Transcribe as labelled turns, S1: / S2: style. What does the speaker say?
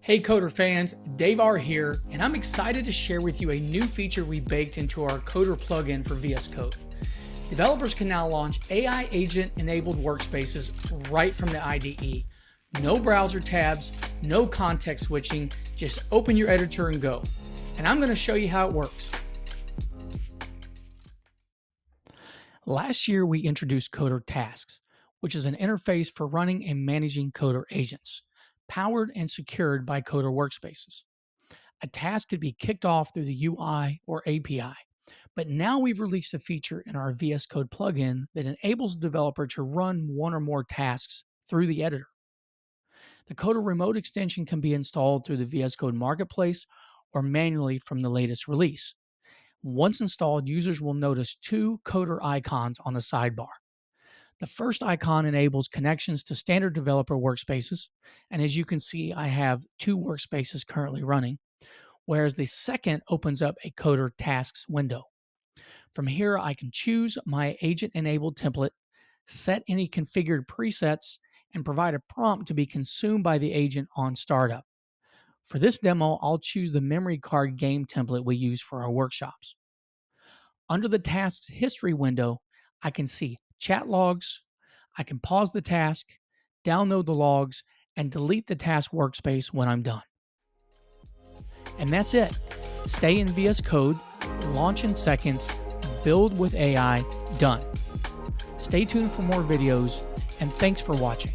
S1: Hey Coder fans, Dave R here, and I'm excited to share with you a new feature we baked into our Coder plugin for VS Code. Developers can now launch AI agent-enabled workspaces right from the IDE. No browser tabs, no context switching, just open your editor and go. And I'm going to show you how it works. Last year, we introduced Coder Tasks, which is an interface for running and managing Coder agents, powered and secured by Coder workspaces. A task could be kicked off through the UI or API, but now we've released a feature in our VS Code plugin that enables the developer to run one or more tasks through the editor. The Coder remote extension can be installed through the VS Code Marketplace or manually from the latest release. Once installed, users will notice two Coder icons on the sidebar. The first icon enables connections to standard developer workspaces, and as you can see, I have two workspaces currently running, whereas the second opens up a Coder Tasks window. From here, I can choose my agent-enabled template, set any configured presets, and provide a prompt to be consumed by the agent on startup. For this demo, I'll choose the memory card game template we use for our workshops. Under the Tasks History window, I can see chat logs, I can pause the task, download the logs, and delete the task workspace when I'm done. And that's it. Stay in VS Code, launch in seconds, build with AI, done. Stay tuned for more videos, and thanks for watching.